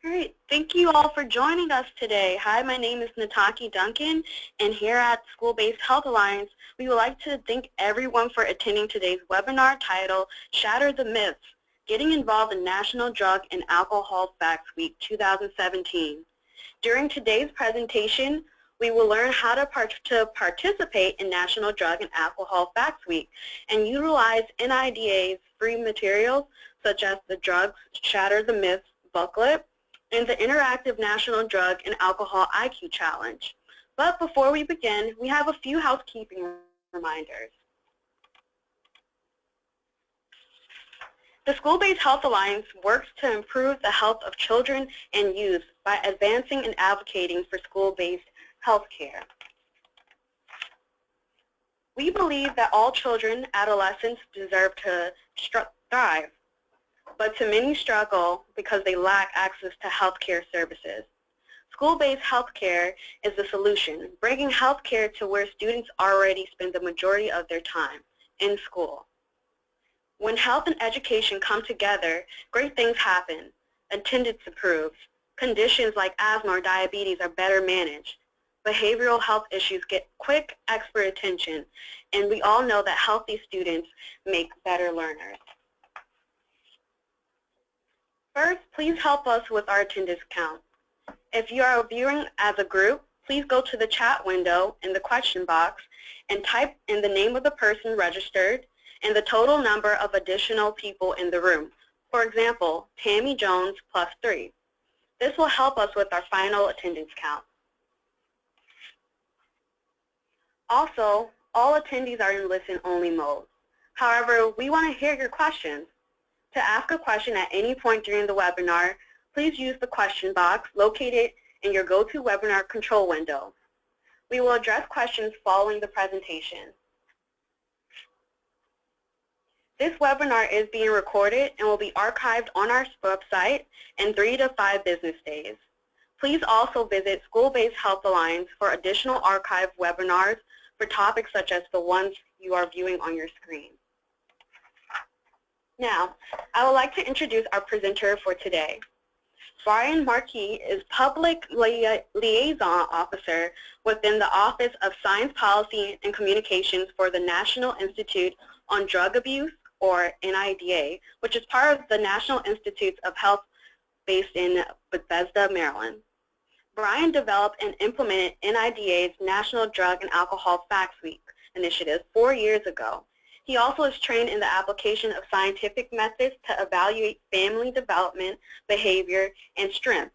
All right, thank you all for joining us today. Hi, my name is Nataki Duncan, and here at School-Based Health Alliance, we would like to thank everyone for attending today's webinar titled Shatter the Myths, Getting Involved in National Drug and Alcohol Facts Week 2017. During today's presentation, we will learn how to participate in National Drug and Alcohol Facts Week and utilize NIDA's free materials such as the Drugs Shatter the Myths booklet and the interactive National Drug and Alcohol IQ Challenge. But before we begin, we have a few housekeeping reminders. The School-Based Health Alliance works to improve the health of children and youth by advancing and advocating for school-based health care. We believe that all children, adolescents deserve to thrive, but too many struggle because they lack access to health care services. School-based health care is the solution, bringing health care to where students already spend the majority of their time, in school. When health and education come together, great things happen. Attendance improves. Conditions like asthma or diabetes are better managed. Behavioral health issues get quick expert attention, and we all know that healthy students make better learners. First, please help us with our attendance count. If you are viewing as a group, please go to the chat window in the question box and type in the name of the person registered and the total number of additional people in the room. For example, Tammy Jones plus 3. This will help us with our final attendance count. Also, all attendees are in listen-only mode. However, we want to hear your questions. To ask a question at any point during the webinar, please use the question box located in your GoToWebinar control window. We will address questions following the presentation. This webinar is being recorded and will be archived on our website in 3 to 5 business days. Please also visit School-Based Health Alliance for additional archived webinars for topics such as the ones you are viewing on your screen. Now, I would like to introduce our presenter for today. Brian Markey is Public Liaison Officer within the Office of Science Policy and Communications for the National Institute on Drug Abuse, or NIDA, which is part of the National Institutes of Health based in Bethesda, Maryland. Brian developed and implemented NIDA's National Drug and Alcohol Facts Week initiative 4 years ago. He also is trained in the application of scientific methods to evaluate family development, behavior, and strength,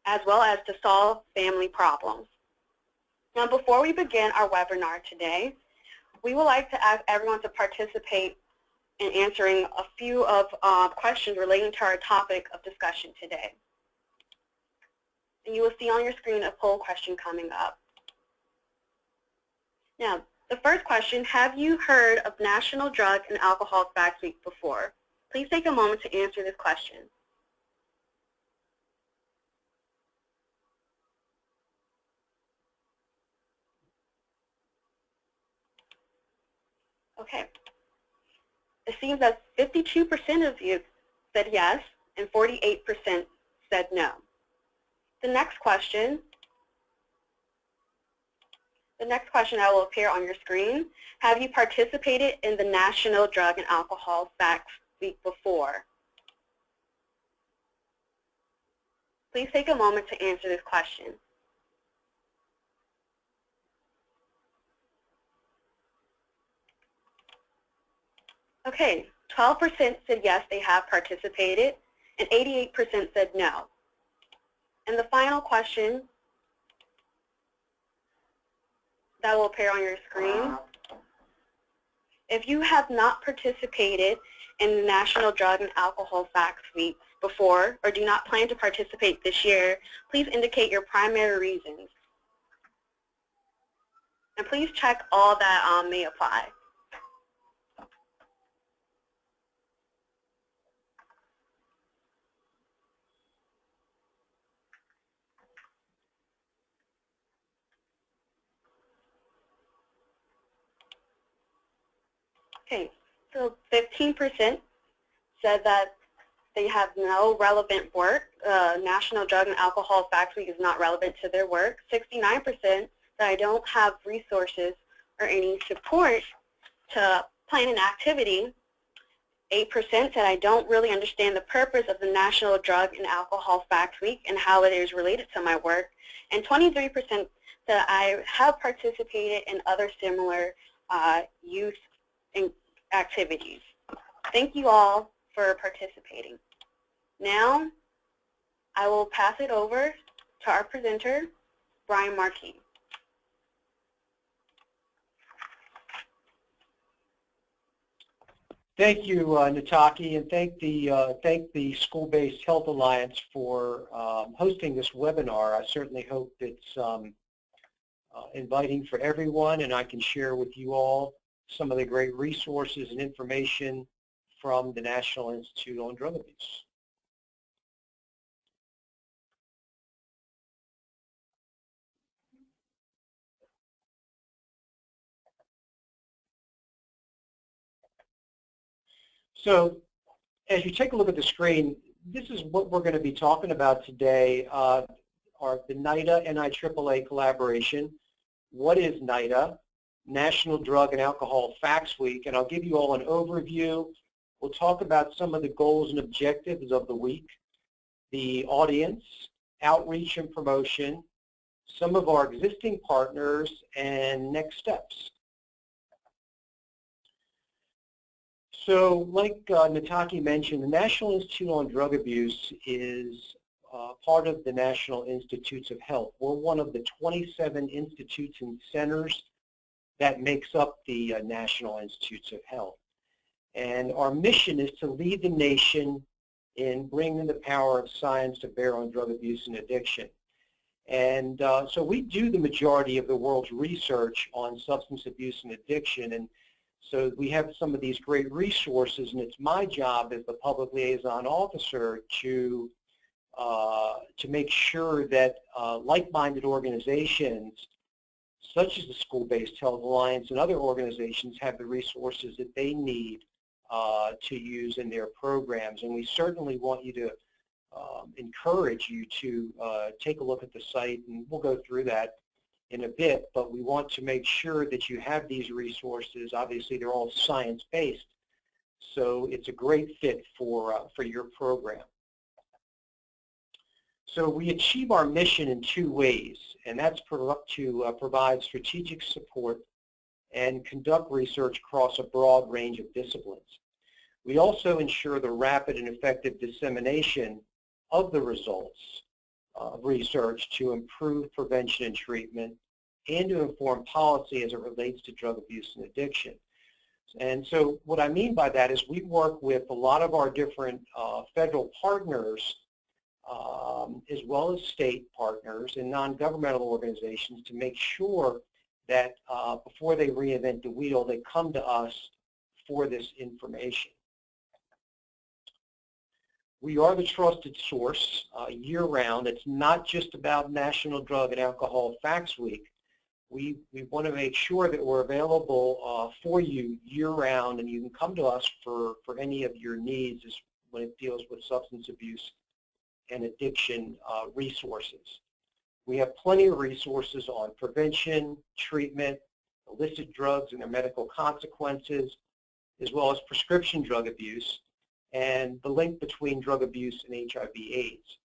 as well as to solve family problems. Now, before we begin our webinar today, we would like to ask everyone to participate in answering a few of questions relating to our topic of discussion today. And you will see on your screen a poll question coming up. Now, the first question, have you heard of National Drug and Alcohol Facts Week before? Please take a moment to answer this question. Okay. It seems that 52% of you said yes and 48% said no. The next question that will appear on your screen, have you participated in the National Drug and Alcohol Facts Week before? Please take a moment to answer this question. Okay, 12% said yes, they have participated, and 88% said no. And the final question that will appear on your screen, if you have not participated in the National Drug and Alcohol Facts Week before or do not plan to participate this year, please indicate your primary reasons. And please check all that may apply. Okay, so 15% said that They have no relevant work. National Drug and Alcohol Facts Week is not relevant to their work. 69% that I don't have resources or any support to plan an activity. 8% that I don't really understand the purpose of the National Drug and Alcohol Facts Week and how it is related to my work. And 23% that I have participated in other similar youth activities. Thank you all for participating. Now, I will pass it over to our presenter, Brian Markey. Thank you, Nataki, and thank the School-Based Health Alliance for hosting this webinar. I certainly hope it's inviting for everyone, and I can share with you all some of the great resources and information from the National Institute on Drug Abuse. So as you take a look at the screen, this is what we're going to be talking about today, are the NIDA-NIAAA collaboration. What is NIDA? National Drug and Alcohol Facts Week, and I'll give you all an overview. We'll talk about some of the goals and objectives of the week, the audience, outreach and promotion, some of our existing partners, and next steps. So like Nataki mentioned, the National Institute on Drug Abuse is part of the National Institutes of Health. We're one of the 27 institutes and centers that makes up the National Institutes of Health. And our mission is to lead the nation in bringing the power of science to bear on drug abuse and addiction. And so we do the majority of the world's research on substance abuse and addiction, and so we have some of these great resources, and it's my job as the public liaison officer to make sure that like-minded organizations such as the School-Based Health Alliance and other organizations have the resources that they need to use in their programs. And we certainly want you to encourage you to take a look at the site, and we'll go through that in a bit, but we want to make sure that you have these resources. Obviously, they're all science-based, so it's a great fit for your program. So we achieve our mission in two ways, and that's to provide strategic support and conduct research across a broad range of disciplines. We also ensure the rapid and effective dissemination of the results of research to improve prevention and treatment and to inform policy as it relates to drug abuse and addiction. And so what I mean by that is we work with a lot of our different federal partners as well as state partners and non-governmental organizations to make sure that before they reinvent the wheel, they come to us for this information. We are the trusted source year-round. It's not just about National Drug and Alcohol Facts Week. We want to make sure that we're available for you year-round, and you can come to us for any of your needs when it deals with substance abuse and addiction resources. We have plenty of resources on prevention, treatment, illicit drugs and their medical consequences, as well as prescription drug abuse, and the link between drug abuse and HIV/AIDS.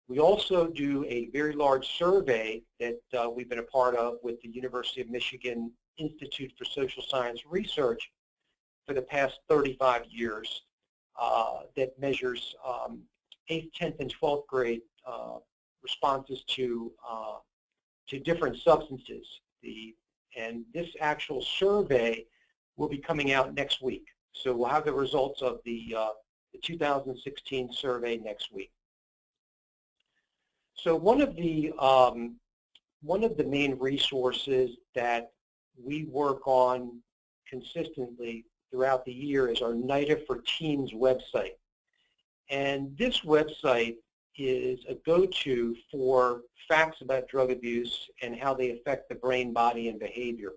We also do a very large survey that we've been a part of with the University of Michigan Institute for Social Science Research for the past 35 years that measures 8th, 10th, and 12th grade responses to different substances. And this actual survey will be coming out next week. So we'll have the results of the 2016 survey next week. So one of the main resources that we work on consistently throughout the year is our NIDA for Teens website. And this website is a go-to for facts about drug abuse and how they affect the brain, body, and behavior.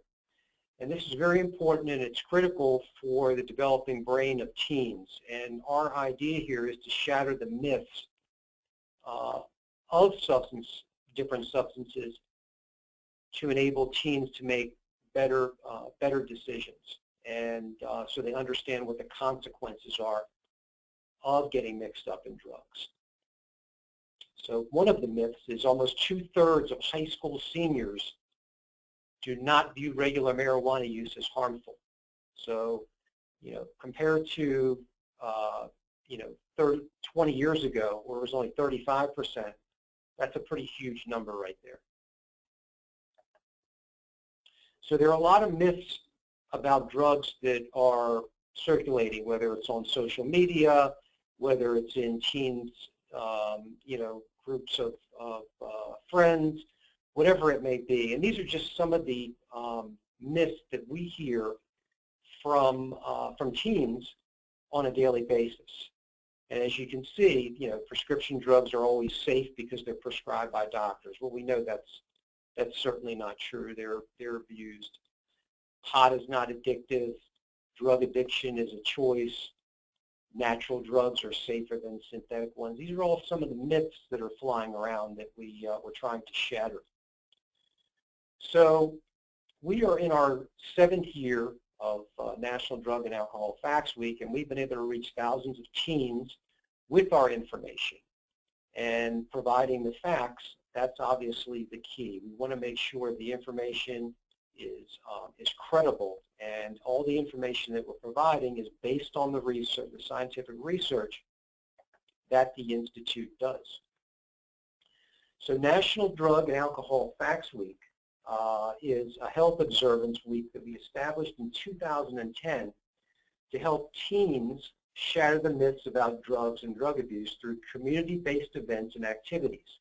And this is very important, and it's critical for the developing brain of teens. And our idea here is to shatter the myths of different substances to enable teens to make better decisions, and so they understand what the consequences are of getting mixed up in drugs. So one of the myths is almost 2/3 of high school seniors do not view regular marijuana use as harmful. So, compared to, 20 years ago, where it was only 35%, that's a pretty huge number right there. So there are a lot of myths about drugs that are circulating, whether it's on social media, whether it's in teens, groups of friends, whatever it may be. And these are just some of the myths that we hear from teens on a daily basis. And as you can see, prescription drugs are always safe because they're prescribed by doctors. Well, we know that's certainly not true. They're abused. Pot is not addictive. Drug addiction is a choice. Natural drugs are safer than synthetic ones. These are all some of the myths that are flying around that we're trying to shatter. So we are in our 7th year of National Drug and Alcohol Facts Week, and we've been able to reach thousands of teens with our information. And providing the facts, that's obviously the key. We want to make sure the information is credible, and all the information that we're providing is based on the research, the scientific research that the Institute does. So National Drug and Alcohol Facts Week is a health observance week that we established in 2010 to help teens shatter the myths about drugs and drug abuse through community-based events and activities.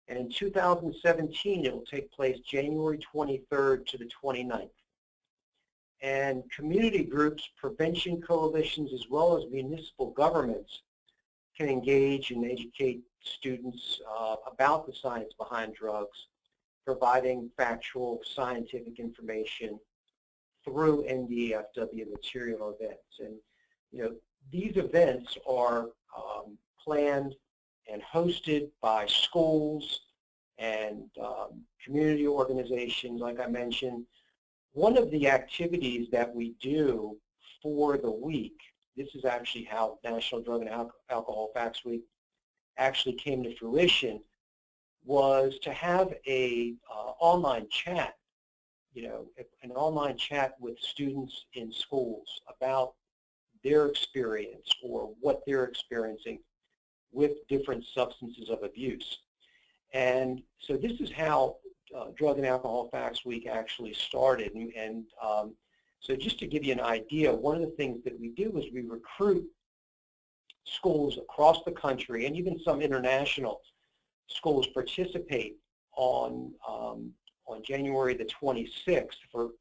And in 2017, it will take place January 23rd to the 29th. And community groups, prevention coalitions, as well as municipal governments can engage and educate students about the science behind drugs, providing factual scientific information through NDFW material events. And these events are planned and hosted by schools and community organizations, like I mentioned. One of the activities that we do for the week, this is actually how National Drug and Alcohol Facts Week actually came to fruition, was to have a online chat, an online chat with students in schools about their experience or what they're experiencing with different substances of abuse. And so this is how Drug and Alcohol Facts Week actually started. And so just to give you an idea, one of the things that we do is we recruit schools across the country, and even some international schools participate on January the 26th for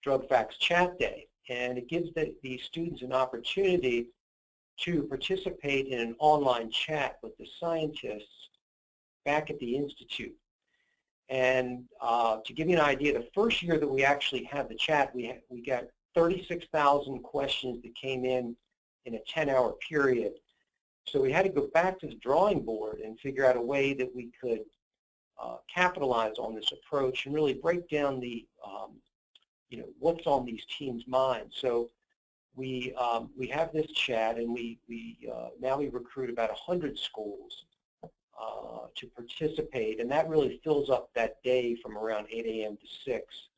Drug Facts Chat Day. And it gives the students an opportunity to participate in an online chat with the scientists back at the Institute. And to give you an idea, the first year that we actually had the chat, we got 36,000 questions that came in a 10-hour period. So we had to go back to the drawing board and figure out a way that we could capitalize on this approach and really break down the, what's on these teens' minds. So we have this chat, and now we recruit about 100 schools to participate, and that really fills up that day from around 8 a.m. to 6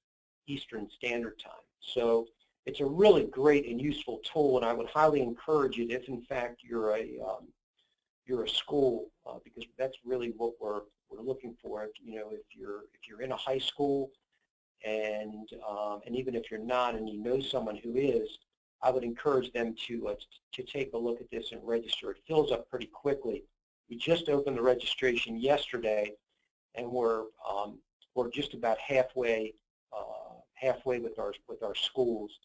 Eastern Standard Time. So it's a really great and useful tool, and I would highly encourage it if, in fact, you're a school, because that's really what we're looking for. If you're in a high school, and even if you're not, and you know someone who is, I would encourage them to take a look at this and register. It fills up pretty quickly. We just opened the registration yesterday, and we're just about halfway with our schools,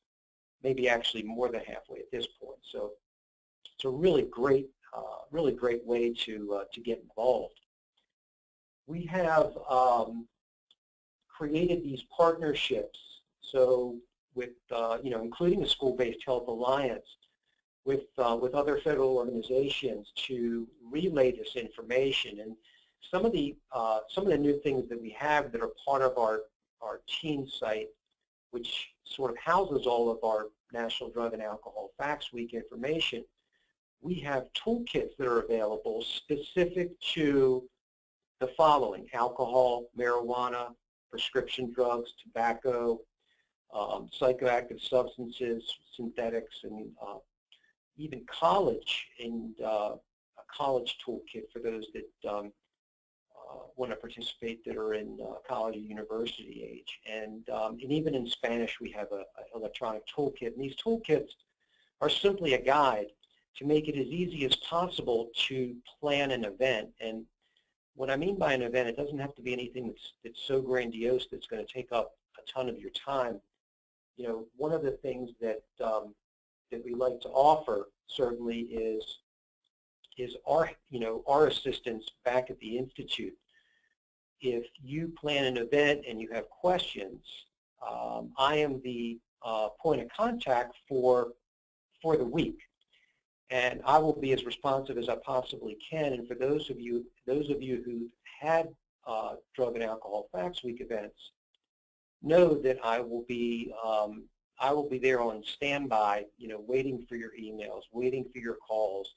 maybe actually more than halfway at this point. So it's a really great way to get involved. We have created these partnerships So with, including the School-Based Health Alliance, with other federal organizations to relay this information. And some of the new things that we have that are part of our teen site, which sort of houses all of our National Drug and Alcohol Facts Week information, we have toolkits that are available specific to the following: alcohol, marijuana, prescription drugs, tobacco, psychoactive substances, synthetics, and even college, and a college toolkit for those that want to participate that are in college or university age. And even in Spanish, we have an electronic toolkit. And these toolkits are simply a guide to make it as easy as possible to plan an event. And what I mean by an event, it doesn't have to be anything that's so grandiose that's going to take up a ton of your time. One of the things that we like to offer certainly is our assistance back at the Institute. If you plan an event and you have questions, I am the point of contact for the week, and I will be as responsive as I possibly can. And for those of you who had Drug and Alcohol Facts Week events, know that I will be there on standby, waiting for your emails, waiting for your calls,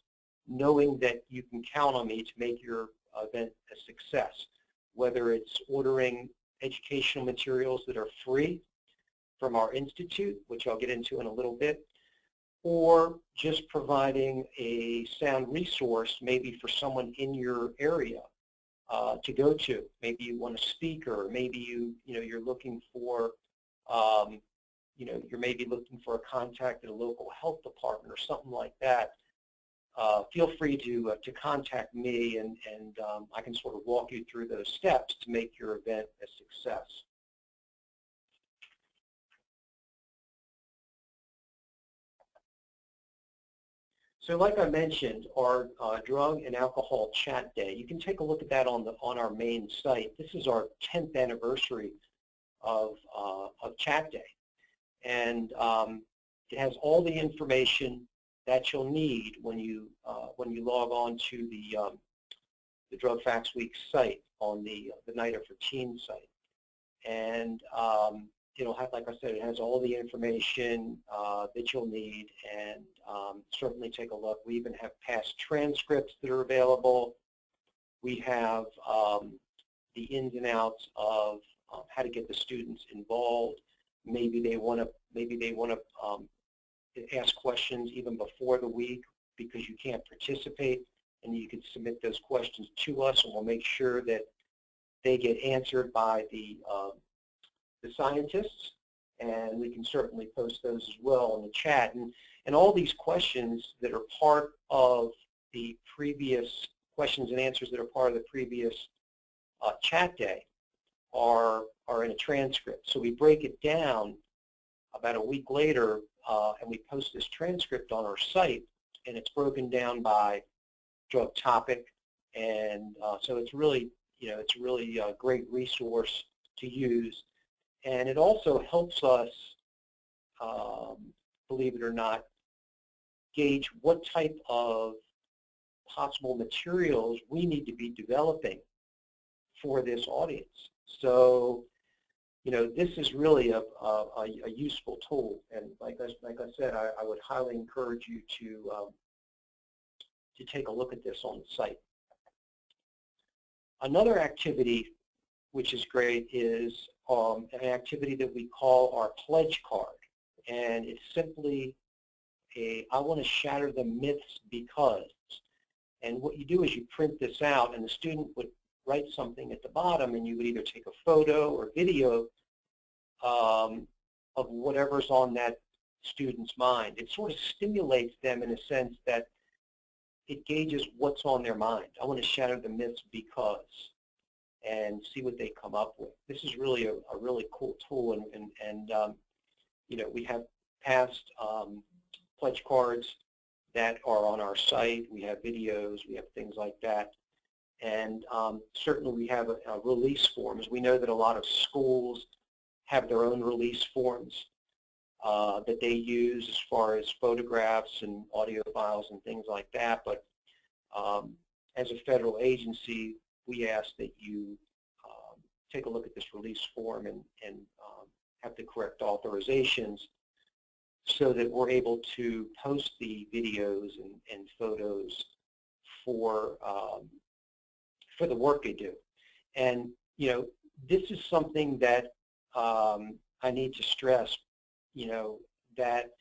knowing that you can count on me to make your event a success, whether it's ordering educational materials that are free from our institute, which I'll get into in a little bit, or just providing a sound resource maybe for someone in your area to go to. Maybe you want a speaker, maybe you're looking for you're maybe looking for a contact at a local health department or something like that. Feel free to contact me, and I can sort of walk you through those steps to make your event a success. So like I mentioned, our Drug and Alcohol Chat Day, you can take a look at that on our main site. This is our 10th anniversary of Chat Day. And it has all the information that you'll need when you log on to the Drug Facts Week site on the NIDA for Teens site. And it'll have, like I said, it has all the information that you'll need, and certainly take a look. We even have past transcripts that are available. We have the ins and outs of how to get the students involved. Maybe they want to ask questions even before the week because you can't participate, and you can submit those questions to us, and we'll make sure that they get answered by the scientists, and we can certainly post those as well in the chat. And all these questions that are part of the previous questions and answers that are part of the previous chat day are in a transcript. So we break it down about a week later, and we post this transcript on our site, and it's broken down by drug topic, and so it's really, a great resource to use. And it also helps us, believe it or not, gauge what type of possible materials we need to be developing for this audience. So, this is really a useful tool, and like I said, I would highly encourage you to take a look at this on the site. Another activity which is great is an activity that we call our pledge card, and it's simply I want to shatter the myths because. And what you do is you print this out, and the student would write something at the bottom, and you would either take a photo or video of whatever's on that student's mind. It sort of stimulates them in a sense that it gauges what's on their mind. I want to shatter the myths because, and see what they come up with. This is really a really cool tool, and we have past pledge cards that are on our site. We have videos, we have things like that, and certainly we have a release form. As we know that a lot of schools have their own release forms that they use as far as photographs and audio files and things like that. But as a federal agency, we ask that you take a look at this release form and have the correct authorizations so that we're able to post the videos and photos for the work they do. And you know, this is something that I need to stress, you know, that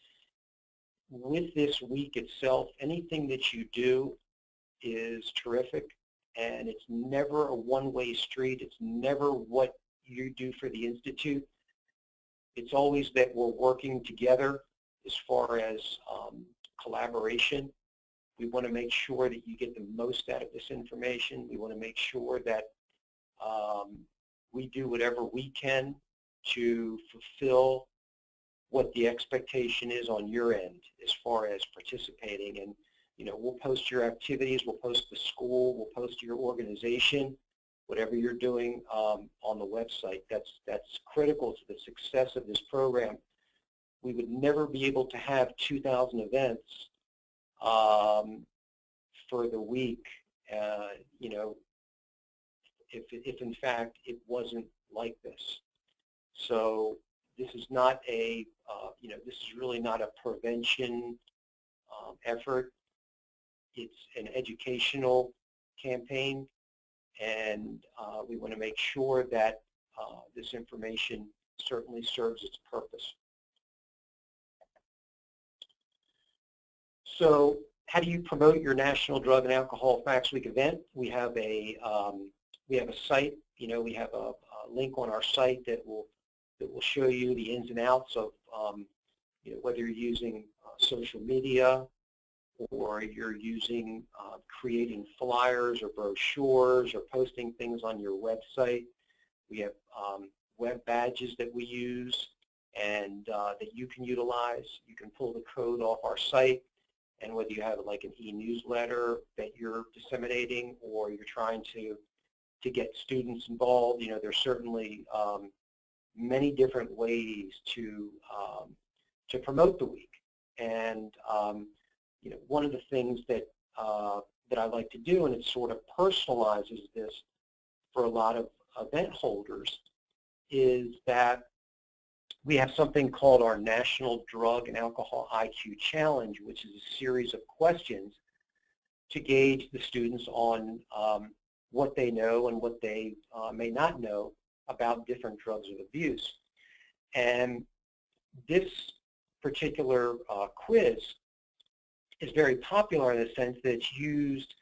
with this week itself, anything that you do is terrific, and it's never a one-way street. It's never what you do for the Institute. It's always that we're working together as far as collaboration. We want to make sure that you get the most out of this information. We want to make sure that we do whatever we can to fulfill what the expectation is on your end as far as participating. And you know, we'll post your activities, we'll post the school, we'll post your organization, whatever you're doing on the website. That's critical to the success of this program. We would never be able to have 2,000 events for the week, you know, if in fact it wasn't like this. So this is not a, you know, this is really not a prevention effort. It's an educational campaign, and we want to make sure that this information certainly serves its purpose. So how do you promote your National Drug and Alcohol Facts Week event? We have a site. You know, we have a link on our site that will show you the ins and outs of you know, whether you're using social media or you're using creating flyers or brochures or posting things on your website. We have web badges that we use and that you can utilize. You can pull the code off our site, and whether you have like an e-newsletter that you're disseminating or you're trying to get students involved, you know, there's certainly many different ways to promote the week. And you know, one of the things that that I like to do, and it sort of personalizes this for a lot of event holders, is that we have something called our National Drug and Alcohol IQ Challenge, which is a series of questions to gauge the students on what they know and what they may not know about different drugs of abuse. And this particular quiz is very popular in the sense that it's used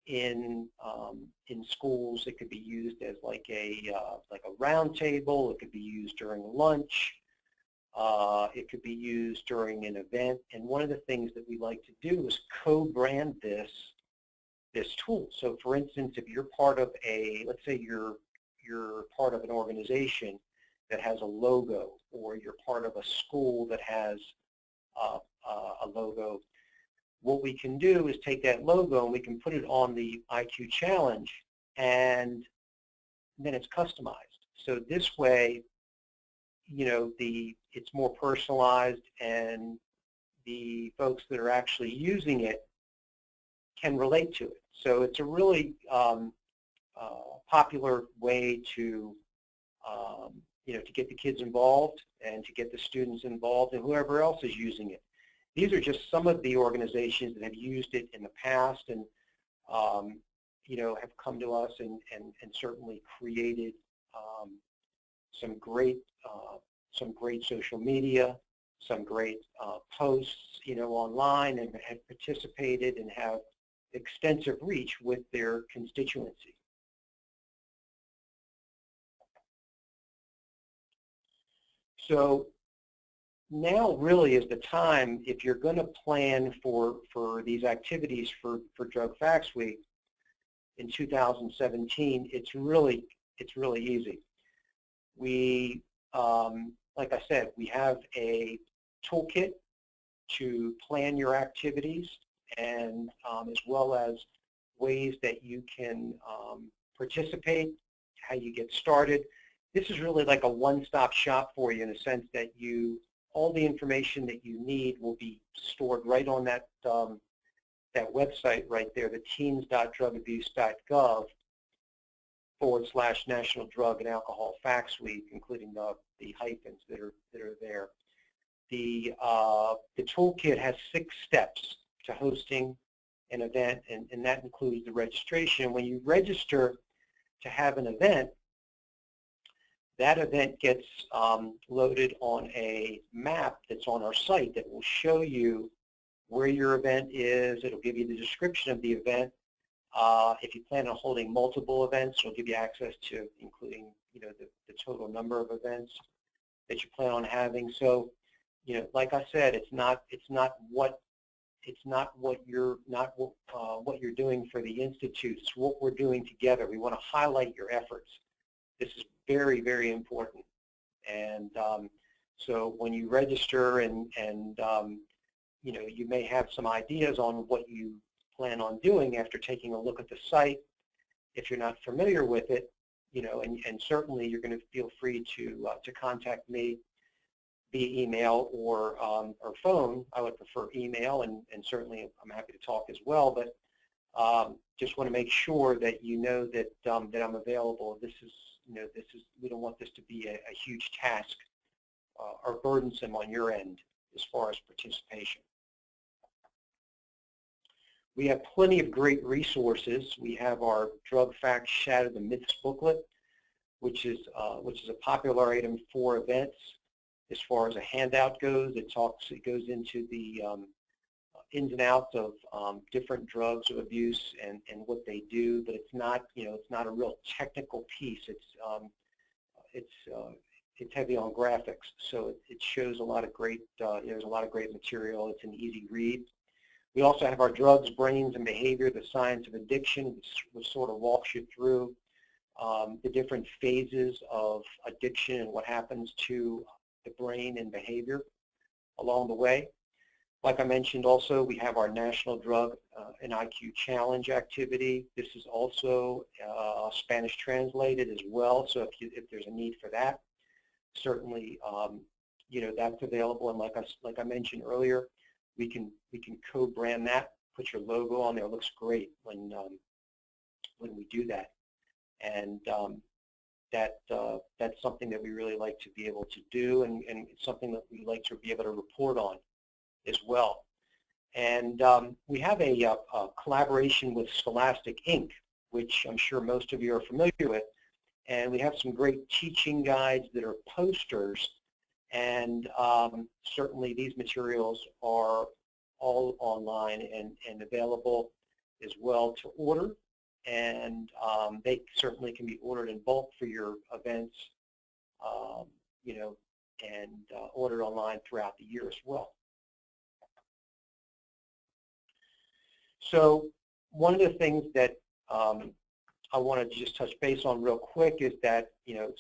in schools. It could be used as like a round table. It could be used during lunch. It could be used during an event. And one of the things that we like to do is co-brand this tool. So for instance, if you're part of a, let's say you're part of an organization that has a logo, or you're part of a school that has a logo, what we can do is take that logo and we can put it on the IQ challenge, and then it's customized. So this way, you know, it's more personalized, and the folks that are actually using it can relate to it. So it's a really popular way to you know, to get the kids involved and to get the students involved and whoever else is using it. These are just some of the organizations that have used it in the past, and you know, have come to us and certainly created some great social media, some great posts, you know, online, and have participated and have extensive reach with their constituency. So now really is the time, if you're going to plan for these activities for Drug Facts Week in 2017, it's really easy. We, like I said, we have a toolkit to plan your activities, and as well as ways that you can participate, how you get started. this is really like a one-stop shop for you in the sense that all the information that you need will be stored right on that that website right there, the teens.drugabuse.gov/National Drug and Alcohol Facts Week, including the hyphens that are there. The toolkit has 6 steps to hosting an event, and that includes the registration. When you register to have an event, that event gets loaded on a map that's on our site that will show you where your event is. It'll give you the description of the event. If you plan on holding multiple events, it'll give you access to including, the total number of events that you plan on having. So, like I said, it's not what you're doing for the institute. It's what we're doing together. We want to highlight your efforts. This is very, very important. And so when you register and you may have some ideas on what you plan on doing after taking a look at the site. If you're not familiar with it, and certainly you're going to feel free to contact me via email or phone. I would prefer email, and certainly I'm happy to talk as well. But just want to make sure that you know that that I'm available. We don't want this to be a huge task or burdensome on your end as far as participation. We have plenty of great resources. We have our Drug Facts Shatter the Myths booklet, which is a popular item for events. As far as a handout goes, it goes into the ins and outs of different drugs of abuse and what they do, but it's not a real technical piece. It's heavy on graphics, so it shows a lot of great. There's a lot of great material. It's an easy read. We also have our Drugs, Brains, and Behavior, the Science of Addiction, which sort of walks you through the different phases of addiction and what happens to the brain and behavior along the way. Like I mentioned also, we have our National Drug and IQ Challenge activity. This is also Spanish translated as well, so if there's a need for that, certainly that's available. And like I mentioned earlier, we can co-brand that, put your logo on there. It looks great when we do that, and that's something that we really like to be able to do, and it's something that we like to be able to report on as well. And we have a collaboration with Scholastic Inc., which I'm sure most of you are familiar with, and we have some great teaching guides that are posters. And certainly these materials are all online and available as well to order. And they certainly can be ordered in bulk for your events, and ordered online throughout the year as well. So one of the things that I wanted to just touch base on real quick is that,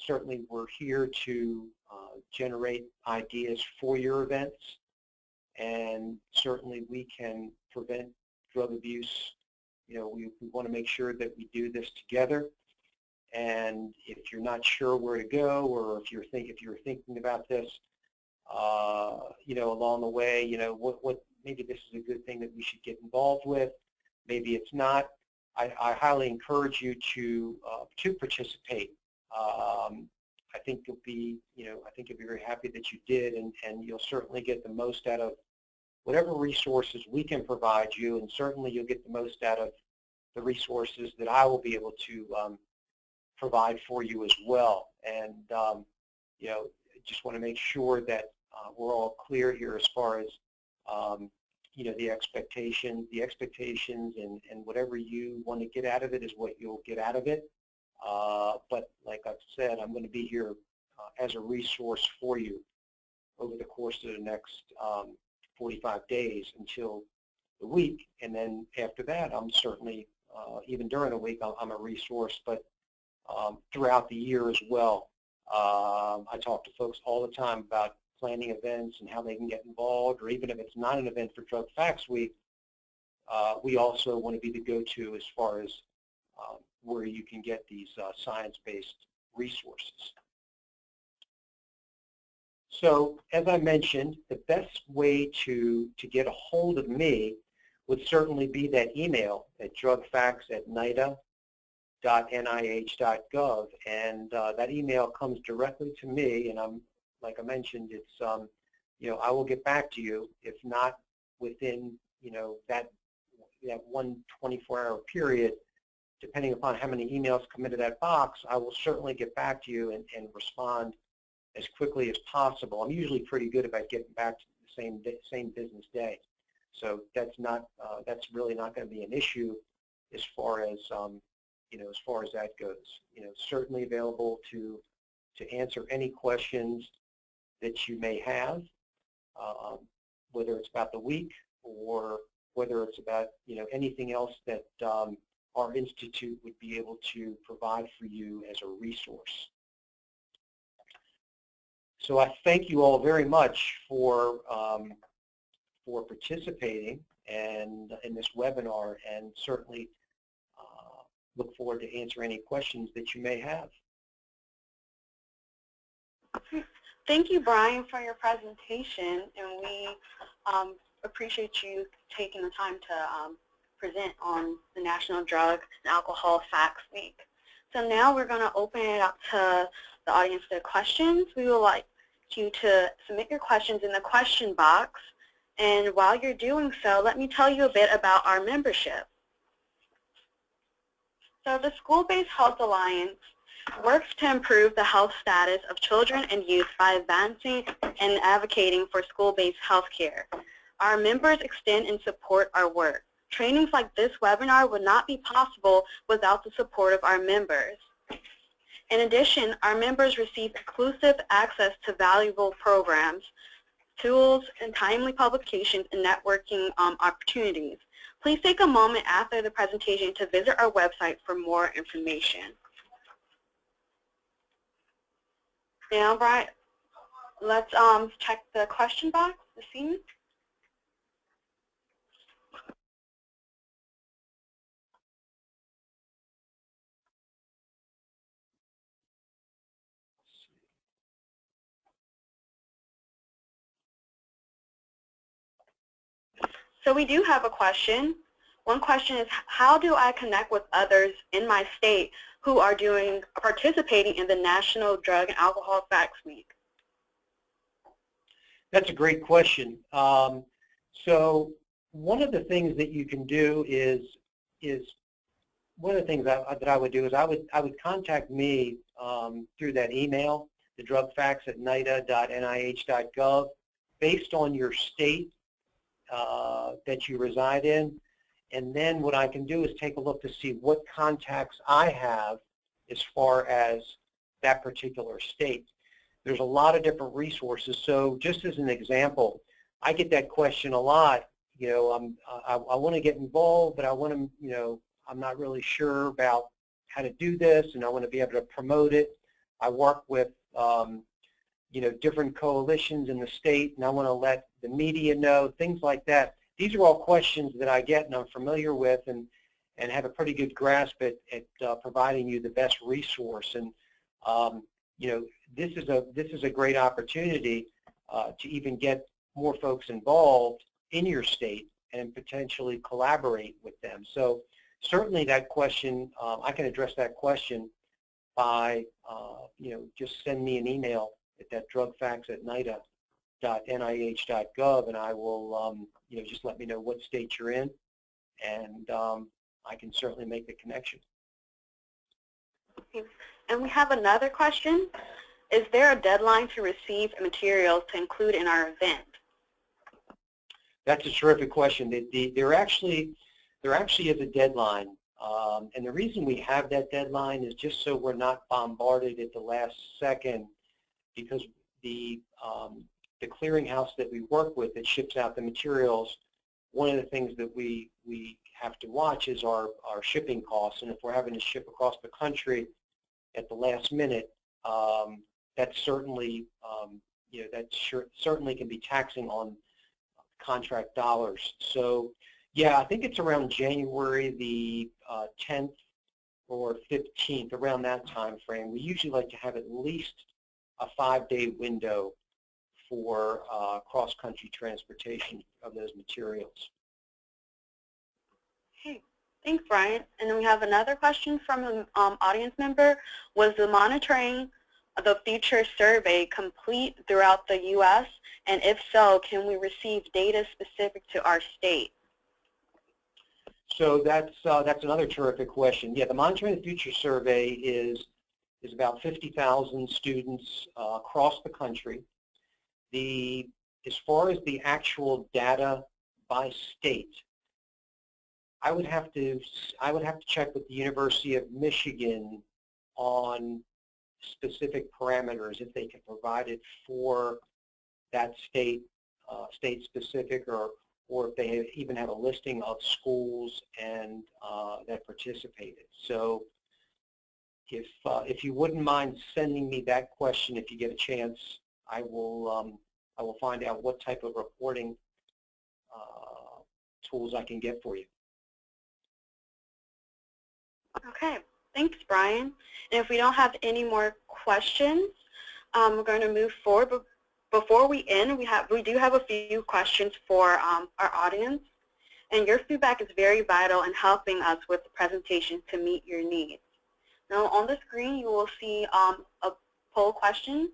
certainly we're here to generate ideas for your events, and certainly we can prevent drug abuse. We want to make sure that we do this together. And if you're not sure where to go, or if you're thinking about this, along the way, what maybe this is a good thing that we should get involved with. Maybe it's not. I highly encourage you to participate. I think you'll be very happy that you did, and you'll certainly get the most out of whatever resources we can provide you, and certainly you'll get the most out of the resources that I will be able to provide for you as well. And just want to make sure that we're all clear here as far as the expectations, and whatever you want to get out of it is what you'll get out of it. But like I've said, I'm going to be here as a resource for you over the course of the next 45 days until the week. And then after that, I'm certainly, even during the week, I'm a resource, but throughout the year as well. I talk to folks all the time about planning events and how they can get involved, or even if it's not an event for Drug Facts Week, we also want to be the go-to as far as where you can get these science-based resources. So as I mentioned, the best way to get a hold of me would certainly be that email at drugfacts@nida.nih.gov, and that email comes directly to me, and like I mentioned, it's I will get back to you. If not within that one 24-hour period, depending upon how many emails come into that box, I will certainly get back to you and respond as quickly as possible. I'm usually pretty good about getting back to the same business day, so that's really not going to be an issue as far as as far as that goes. Certainly available to answer any questions that you may have, whether it's about the week or whether it's about anything else that our institute would be able to provide for you as a resource. So I thank you all very much for participating and in this webinar, and certainly look forward to answering any questions that you may have. Thank you, Brian, for your presentation, and we appreciate you taking the time to present on the National Drug and Alcohol Facts Week. So now we're going to open it up to the audience to questions. We would like you to submit your questions in the question box, and while you're doing so, let me tell you a bit about our membership. So the School-Based Health Alliance works to improve the health status of children and youth by advancing and advocating for school-based health care. Our members extend and support our work. Trainings like this webinar would not be possible without the support of our members. In addition, our members receive exclusive access to valuable programs, tools, and timely publications and networking opportunities. Please take a moment after the presentation to visit our website for more information. Now, Brian, let's check the question box, the scene. So we do have a question. One question is, how do I connect with others in my state who are participating in the National Drug and Alcohol Facts Week? That's a great question. So one of the things that you can do is one of the things that I would do is I would contact me through that email, the drugfacts@nida.nih.gov, based on your state that you reside in. And then what I can do is take a look to see what contacts I have as far as that particular state. There's a lot of different resources. So just as an example, I get that question a lot. I want to get involved, but I want to, I'm not really sure about how to do this, and I want to be able to promote it. I work with, different coalitions in the state, and I want to let the media know, things like that. These are all questions that I get and I'm familiar with, and have a pretty good grasp at providing you the best resource. And this is a great opportunity to even get more folks involved in your state and potentially collaborate with them. So certainly that question, I can address that question by just send me an email at that drugfacts@nida.nih.gov, and I will just let me know what state you're in, and I can certainly make the connection. Okay. And we have another question. Is there a deadline to receive materials to include in our event? That's a terrific question. There actually is a deadline, and the reason we have that deadline is just so we're not bombarded at the last second, because the clearinghouse that we work with that ships out the materials, one of the things that we have to watch is our shipping costs, and if we're having to ship across the country at the last minute, that certainly certainly can be taxing on contract dollars. So yeah, I think it's around January the 10th or 15th, around that time frame. We usually like to have at least a 5-day window for cross-country transportation of those materials. Okay, thanks, Brian. And then we have another question from an audience member. Was the monitoring of the future survey complete throughout the U.S.? And if so, can we receive data specific to our state? So that's another terrific question. Yeah, the Monitoring the Future survey is about 50,000 students across the country. As far as the actual data by state, I would have to check with the University of Michigan on specific parameters if they can provide it for that state, state-specific, or if they even have a listing of schools and that participated. So if you wouldn't mind sending me that question if you get a chance, I will find out what type of reporting tools I can get for you. Okay, thanks, Brian. And if we don't have any more questions, we're going to move forward. But before we end, we do have a few questions for our audience. And your feedback is very vital in helping us with the presentation to meet your needs. Now, on the screen, you will see a poll question.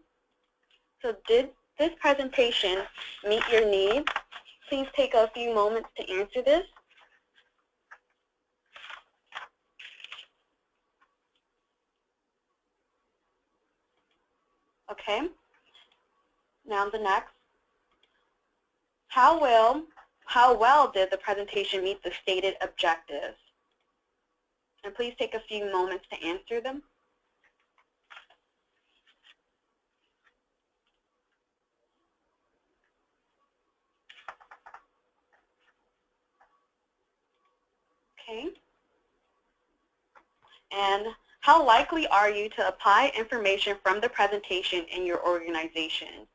So did this presentation meet your needs? Please take a few moments to answer this. Okay. Now the next. How well did the presentation meet the stated objectives? And please take a few moments to answer them. Okay. And how likely are you to apply information from the presentation in your organization?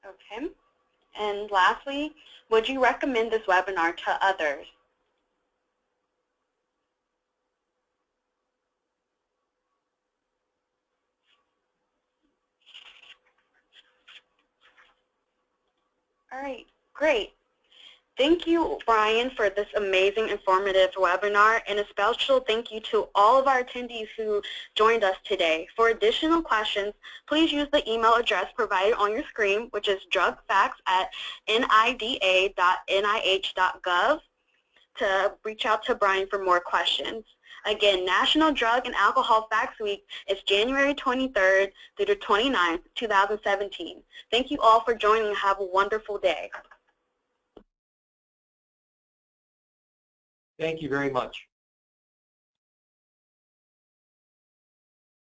Okay. And lastly, would you recommend this webinar to others? All right, great. Thank you, Brian, for this amazing, informative webinar, and a special thank you to all of our attendees who joined us today. For additional questions, please use the email address provided on your screen, which is drugfacts@nida.nih.gov, to reach out to Brian for more questions. Again, National Drug and Alcohol Facts Week is January 23rd through the 29th, 2017. Thank you all for joining and have a wonderful day. Thank you very much.